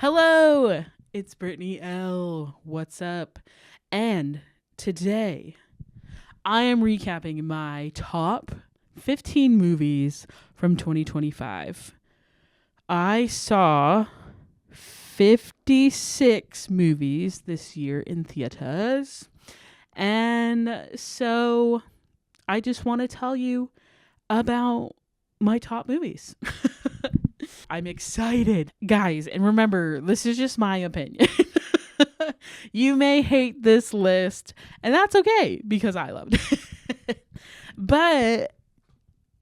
Hello, it's Brittany L. What's up? And today I am recapping my top 15 movies from 2025. I saw 56 movies this year in theaters. And so I just want to tell you about my top movies. I'm excited. Guys, and remember, this is just my opinion. You may hate this list, and that's okay because I loved it. But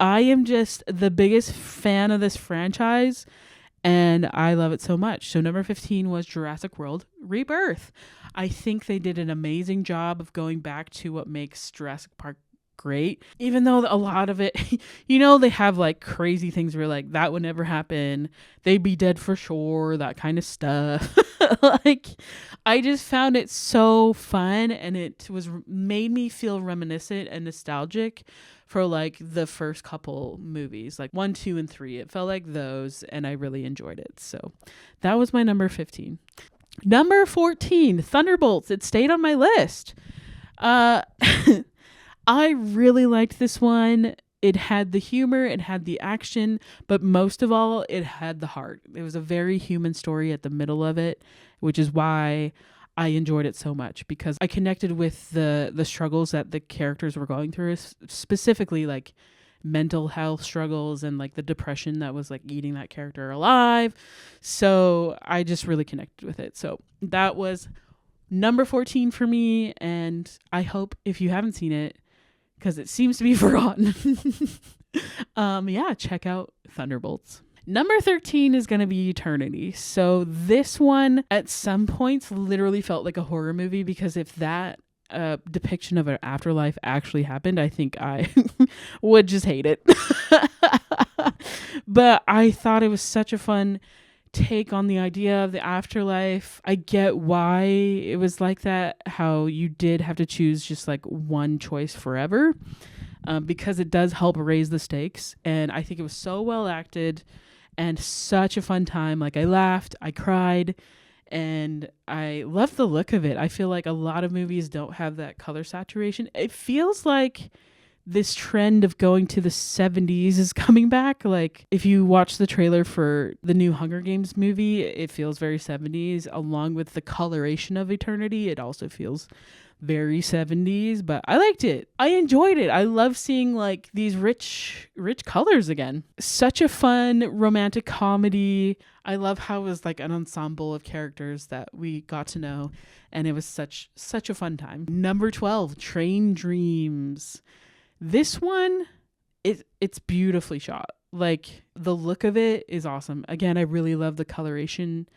I am just the biggest fan of this franchise, and I love it so much. So, number 15 was Jurassic World Rebirth. I think they did an amazing job of going back to what makes Jurassic Park great, even though a lot of it, they have like crazy things where like that would never happen, they'd be dead for sure, that kind of stuff. Like, I just found it so fun, and it was made me feel reminiscent and nostalgic for like the first couple movies, like 1, 2, and 3. It felt like those, and I really enjoyed it. So that was my number 15. Number 14, Thunderbolts. It stayed on my list. I really liked this one. It had the humor, it had the action, but most of all, it had the heart. It was a very human story at the middle of it, which is why I enjoyed it so much, because I connected with the struggles that the characters were going through, specifically like mental health struggles and like the depression that was like eating that character alive. So I just really connected with it. So that was number 14 for me, and I hope if you haven't seen it, because it seems to be forgotten, check out Thunderbolts. Number 13 is going to be Eternity. So this one at some points literally felt like a horror movie, because if that depiction of an afterlife actually happened, I think I would just hate it. But I thought it was such a fun take on the idea of the afterlife. I get why it was like that, how you did have to choose just like one choice forever, because it does help raise the stakes. And I think it was so well acted and such a fun time. Like, I laughed, I cried, and I loved the look of it. I feel like a lot of movies don't have that color saturation. It feels like this trend of going to the 70s is coming back. Like, if you watch the trailer for the new Hunger Games movie, it feels very 70s. Along with the coloration of Eternity, it also feels very 70s, but I liked it. I enjoyed it. I love seeing like these rich colors again. Such a fun romantic comedy. I love how it was like an ensemble of characters that we got to know, and it was such a fun time. Number 12, Train Dreams. This one, it's beautifully shot. Like, the look of it is awesome. Again, I really love the coloration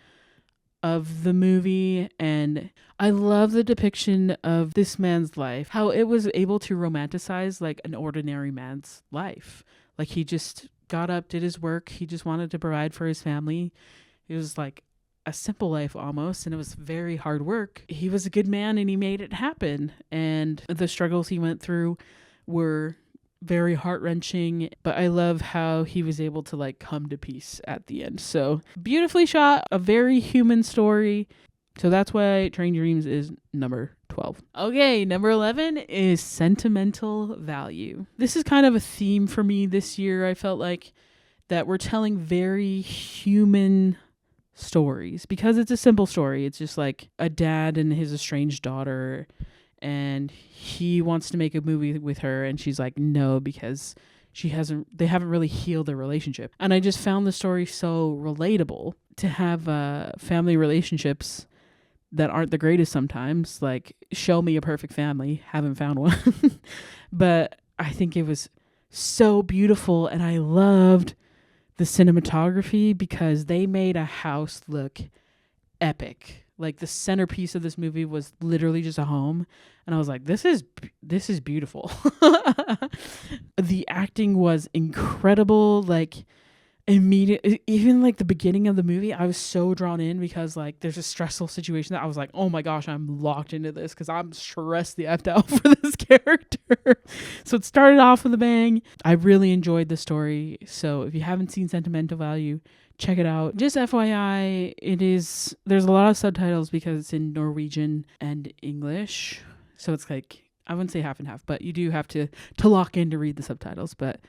of the movie, and I love the depiction of this man's life, how it was able to romanticize like an ordinary man's life. Like, he just got up, did his work, he just wanted to provide for his family. It was like a simple life almost, and it was very hard work. He was a good man, and he made it happen, and the struggles he went through were very heart-wrenching, but I love how he was able to like come to peace at the end. So beautifully shot, a very human story. So that's why Train Dreams is number 12. Okay, number 11 is Sentimental Value. This is kind of a theme for me this year. I felt like that we're telling very human stories, because it's a simple story. It's just like a dad and his estranged daughter, and he wants to make a movie with her, and she's like, no, because they haven't really healed their relationship. And I just found the story so relatable, to have family relationships that aren't the greatest sometimes. Like, show me a perfect family. Haven't found one. But I think it was so beautiful, and I loved the cinematography, because they made a house look epic. Like, the centerpiece of this movie was literally just a home, and I was like, this is beautiful. The acting was incredible. Like, immediate, even like the beginning of the movie, I was so drawn in, because like there's a stressful situation that I was like, oh my gosh, I'm locked into this, because I'm stressed the F out for this character. So it started off with a bang. I really enjoyed the story. So if you haven't seen Sentimental Value, check it out. Just FYI, there's a lot of subtitles because it's in Norwegian and English. So it's like, I wouldn't say half and half, but you do have to lock in to read the subtitles. But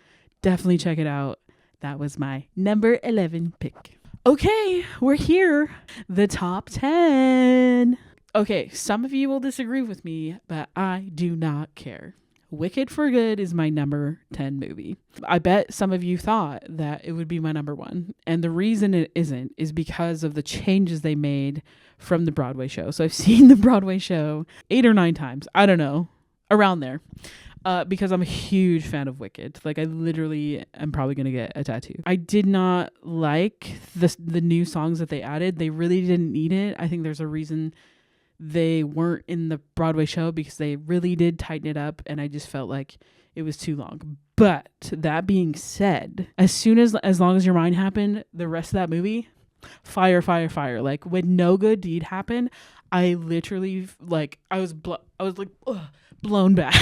definitely check it out. That was my number 11 pick. Okay, we're here. The top 10. Okay, some of you will disagree with me, but I do not care. Wicked for Good is my number 10 movie. I bet some of you thought that it would be my number 1. And the reason it isn't is because of the changes they made from the Broadway show. So I've seen the Broadway show 8 or 9 times. I don't know. Around there. Because I'm a huge fan of Wicked. Like, I literally am probably going to get a tattoo. I did not like the new songs that they added. They really didn't need it. I think there's a reason they weren't in the Broadway show, because they really did tighten it up, and I just felt like it was too long. But that being said, as long as Your Mind happened, the rest of that movie, fire. Like, when No Good Deed happened, I literally, like, I was blown back.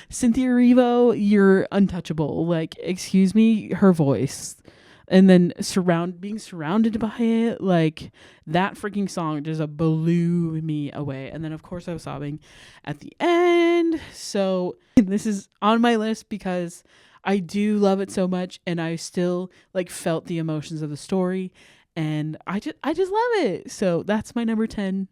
Cynthia Erivo, you're untouchable. Like, excuse me, her voice. And then being surrounded by it, like, that freaking song just blew me away. And then, of course, I was sobbing at the end. So this is on my list because I do love it so much, and I still, like, felt the emotions of the story, and I just love it. So that's my number 10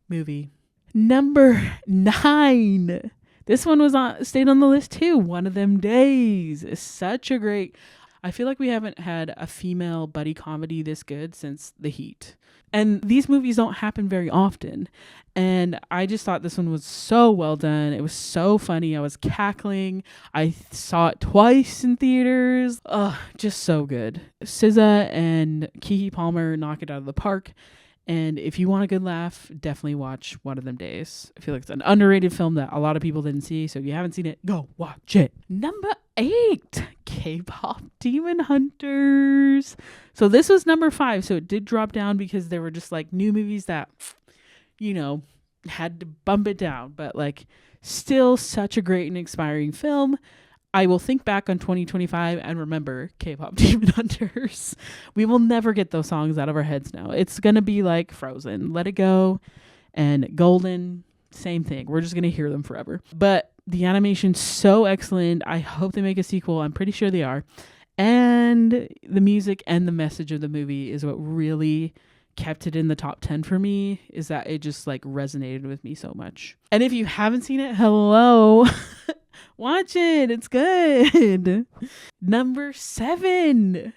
movie. Number 9. This one stayed on the list too. One of Them Days. It's such a great. I feel like we haven't had a female buddy comedy this good since The Heat. And these movies don't happen very often. And I just thought this one was so well done. It was so funny. I was cackling. I saw it twice in theaters. Just so good. SZA and Keke Palmer knock it out of the park. And if you want a good laugh, definitely watch One of Them Days. I feel like it's an underrated film that a lot of people didn't see. So if you haven't seen it, go watch it. Number 8, K-pop Demon Hunters. So this was number 5. So it did drop down because there were just like new movies that, had to bump it down. But like, still such a great and inspiring film. I will think back on 2025 and remember K-pop Demon Hunters. We will never get those songs out of our heads now. It's going to be like Frozen, Let It Go, and Golden. Same thing. We're just going to hear them forever. But the animation's so excellent. I hope they make a sequel. I'm pretty sure they are. And the music and the message of the movie is what really kept it in the top 10 for me, is that it just like resonated with me so much. And if you haven't seen it, hello. Watch it. It's good. Number 7.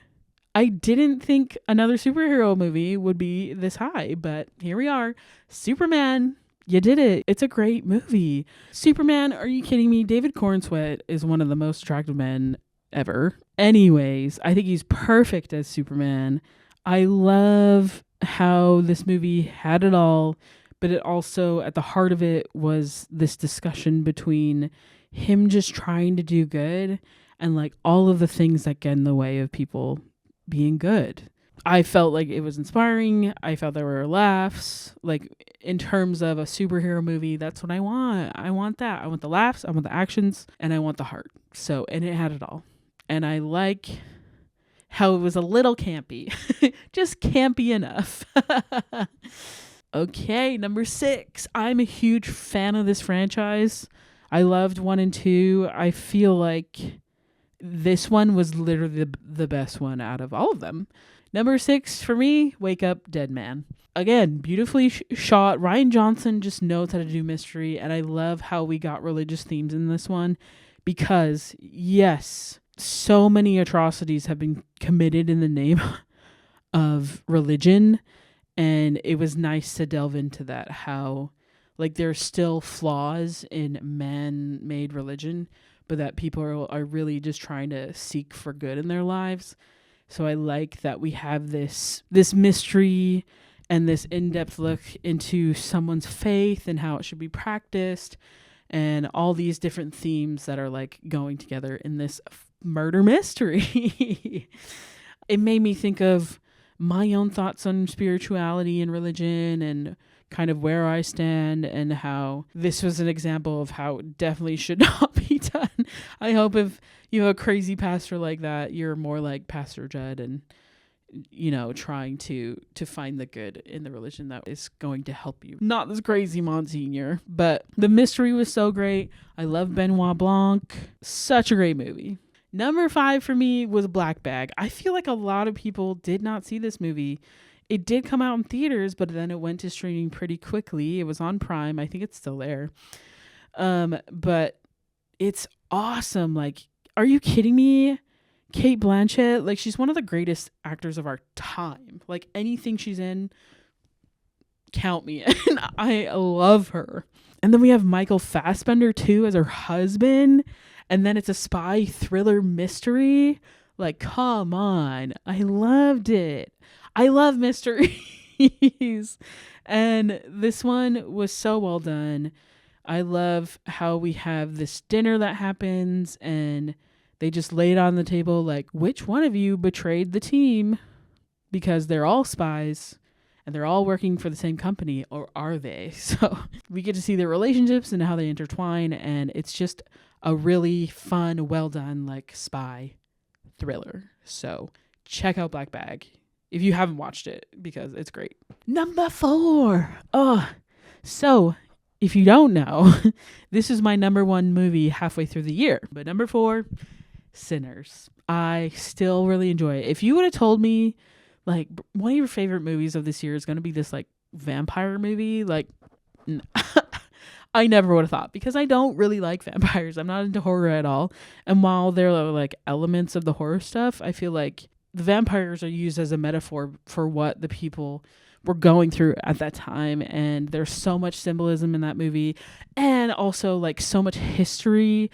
I didn't think another superhero movie would be this high, but here we are. Superman. You did it. It's a great movie. Superman, are you kidding me? David Cornsweet is one of the most attractive men ever. Anyways, I think he's perfect as Superman. I love how this movie had it all, but it also, at the heart of it, was this discussion between him just trying to do good and like all of the things that get in the way of people being good. I felt like it was inspiring. I felt there were laughs. Like, in terms of a superhero movie, that's what I want. I want that. I want the laughs, I want the actions, and I want the heart. So, and it had it all. And I like how it was a little campy. Just campy enough. Okay, number 6. I'm a huge fan of this franchise. I loved 1 and 2. I feel like this one was literally the best one out of all of them. Number 6 for me, Wake Up Dead Man. Again, beautifully shot. Rian Johnson just knows how to do mystery, and I love how we got religious themes in this one, because yes, so many atrocities have been committed in the name of religion, and it was nice to delve into that, how like there's still flaws in man-made religion, but that people are really just trying to seek for good in their lives. So I like that we have this mystery and this in-depth look into someone's faith and how it should be practiced, and all these different themes that are like going together in this murder mystery. It made me think of my own thoughts on spirituality and religion, and kind of where I stand, and how this was an example of how it definitely should not be done. I hope if you have a crazy pastor like that, you're more like Pastor Judd and trying to find the good in the religion that is going to help you. Not this crazy Monsignor, but the mystery was so great. I love Benoit Blanc. Such a great movie. Number 5 for me was Black Bag. I feel like a lot of people did not see this movie. It did come out in theaters, but then it went to streaming pretty quickly. It was on Prime. I think it's still there. But it's awesome. Like, are you kidding me? Cate Blanchett, like, she's one of the greatest actors of our time. Like, anything she's in, count me in. I love her. And then we have Michael Fassbender too as her husband, and then it's a spy thriller mystery. Like, come on. I loved it. I love mysteries. And this one was so well done. I love how we have this dinner that happens, and they just lay it on the table like, which one of you betrayed the team? Because they're all spies and they're all working for the same company, or are they? So we get to see their relationships and how they intertwine, and it's just a really fun, well done, like, spy thriller. So check out Black Bag if you haven't watched it, because it's great. Number 4. So if you don't know, this is my number 1 movie halfway through the year. But number 4, Sinners. I still really enjoy it. If you would have told me, like, one of your favorite movies of this year is going to be this, like, vampire movie, like, I never would have thought, because I don't really like vampires. I'm not into horror at all. And while there are, like, elements of the horror stuff, I feel like the vampires are used as a metaphor for what the people were going through at that time. And there's so much symbolism in that movie, and also, like, so much history.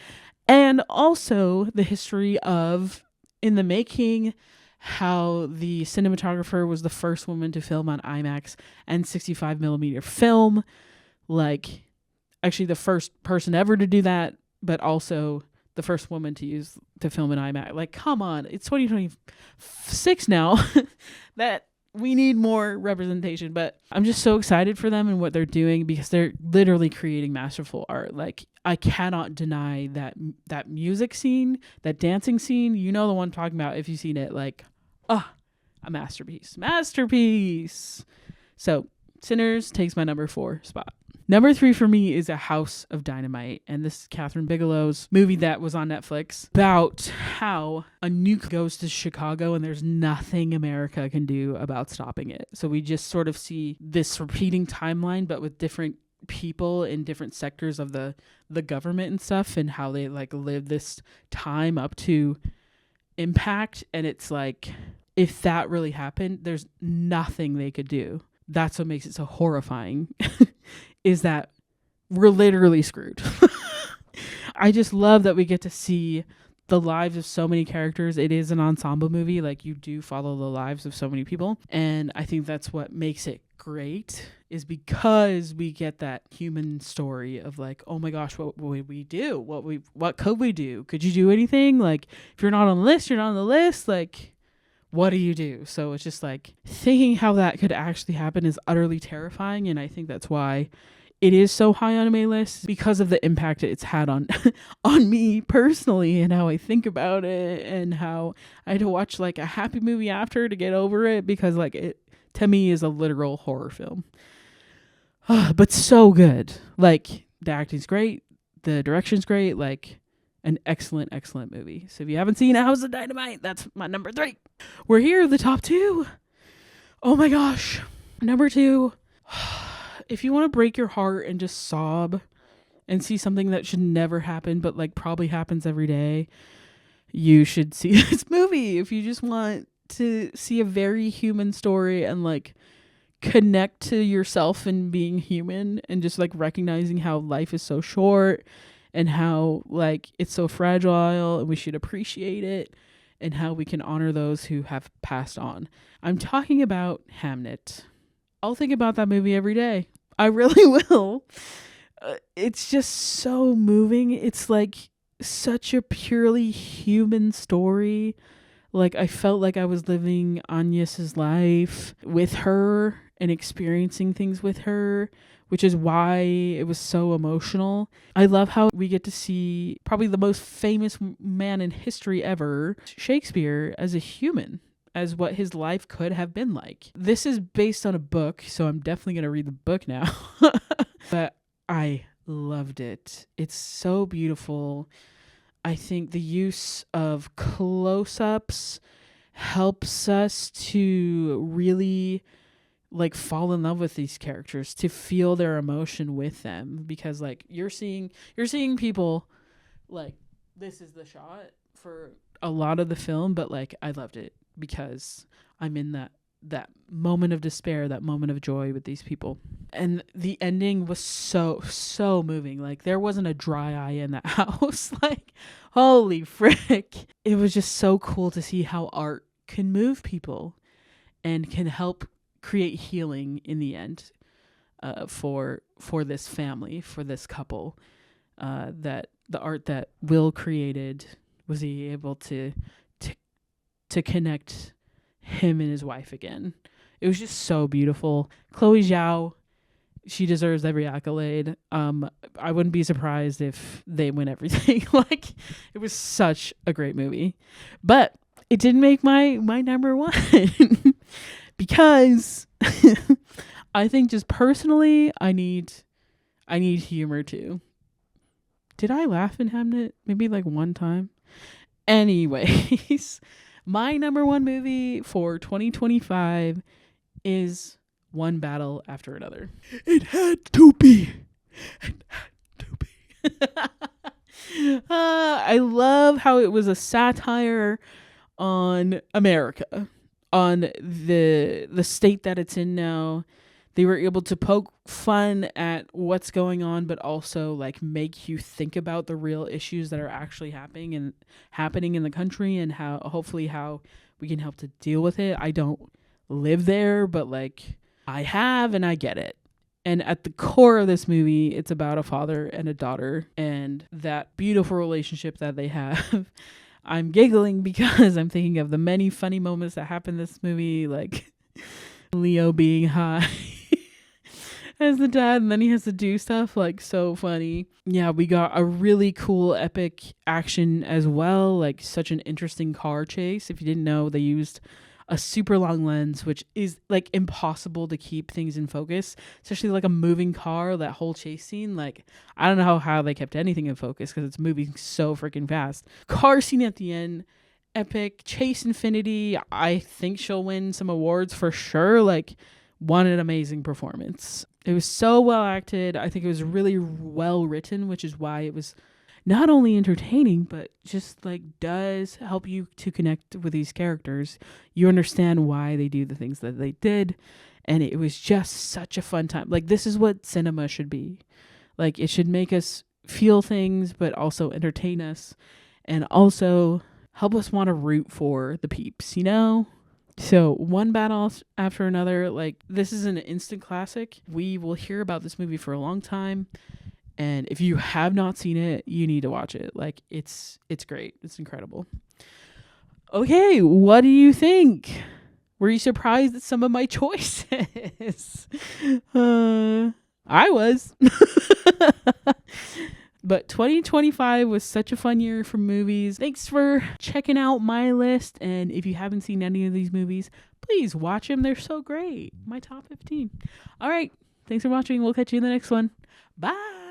And also the history of, in the making, how the cinematographer was the first woman to film on IMAX and 65 millimeter film. Like, actually the first person ever to do that, but also the first woman to film in IMAX. Like, come on, it's 2026 now. That we need more representation. But I'm just so excited for them and what they're doing, because they're literally creating masterful art. Like, I cannot deny that music scene, that dancing scene. You know the one I'm talking about if you've seen it. Like, a masterpiece. So Sinners takes my number 4 spot. Number 3 for me is A House of Dynamite, and this is Catherine Bigelow's movie that was on Netflix about how a nuke goes to Chicago and there's nothing America can do about stopping it. So we just sort of see this repeating timeline, but with different people in different sectors of the government and stuff, and how they, like, live this time up to impact. And it's like, if that really happened, there's nothing they could do. That's what makes it so horrifying. Is that we're literally screwed. I just love that we get to see the lives of so many characters. It is an ensemble movie. Like, you do follow the lives of so many people. And I think that's what makes it great, is because we get that human story of, like, oh my gosh, what would we do? What could we do? Could you do anything? Like, if you're not on the list, you're not on the list. Like, what do you do? So it's just like, thinking how that could actually happen is utterly terrifying. And I think that's why it is so high on my list, because of the impact it's had on on me personally, and how I think about it, and how I had to watch, like, a happy movie after to get over it, because, like, it to me is a literal horror film. But so good. Like, the acting's great, the direction's great, like, an excellent movie. So if you haven't seen A House of Dynamite, that's my number 3. We're here, the top 2. Oh my gosh. Number 2. If you want to break your heart and just sob and see something that should never happen, but, like, probably happens every day, you should see this movie. If you just want to see a very human story and, like, connect to yourself and being human, and just, like, recognizing how life is so short, and how, like, it's so fragile, and we should appreciate it, and how we can honor those who have passed on. I'm talking about Hamnet. I'll think about that movie every day. I really will. It's just so moving. It's, like, such a purely human story. Like, I felt like I was living Agnes's life with her and experiencing things with her, which is why it was so emotional. I love how we get to see probably the most famous man in history ever, Shakespeare, as a human, as what his life could have been like. This is based on a book, so I'm definitely going to read the book now. But I loved it. It's so beautiful. I think the use of close-ups helps us to really like fall in love with these characters, to feel their emotion with them, because like you're seeing people, like, this is the shot for a lot of the film, but like I loved it because I'm in that moment of despair, that moment of joy with these people. And the ending was so moving. Like there wasn't a dry eye in that house. Like, holy frick. It was just so cool to see how art can move people and can help create healing in the end, for this family, for this couple, that the art that Will created was he able to connect him and his wife again. It was just so beautiful. Chloe Zhao, she deserves every accolade. I wouldn't be surprised if they win everything. Like, it was such a great movie, but it didn't make my number one because I think just personally, I need humor too. Did I laugh in Hamnet? Maybe like one time. Anyways, my number one movie for 2025 is One Battle After Another. It had to be. It had to be. I love how it was a satire on America, on the state that it's in now. They were able to poke fun at what's going on, but also like make you think about the real issues that are actually happening in the country, and how we can help to deal with it. I don't live there, but like I have, and I get it. And at the core of this movie, it's about a father and a daughter and that beautiful relationship that they have. I'm giggling because I'm thinking of the many funny moments that happen in this movie, like Leo being high as the dad, and then he has to do stuff, like, so funny. Yeah, we got a really cool epic action as well, like such an interesting car chase. If you didn't know, they used a super long lens, which is like impossible to keep things in focus, especially like a moving car. That whole chase scene, like, I don't know how they kept anything in focus because it's moving so freaking fast. Car scene at the end, epic. Chase Infinity, I think she'll win some awards for sure. Like, what an amazing performance. It was so well acted. I think it was really well written, which is why it was not only entertaining, but just like does help you to connect with these characters. You understand why they do the things that they did. And it was just such a fun time. Like, this is what cinema should be. Like, it should make us feel things, but also entertain us, and also help us want to root for the peeps, you know? So One Battle After Another, like, this is an instant classic. We will hear about this movie for a long time. And if you have not seen it, you need to watch it. Like, it's great. It's incredible. Okay, what do you think? Were you surprised at some of my choices? I was. But 2025 was such a fun year for movies. Thanks for checking out my list. And if you haven't seen any of these movies, please watch them. They're so great. My top 15. All right. Thanks for watching. We'll catch you in the next one. Bye.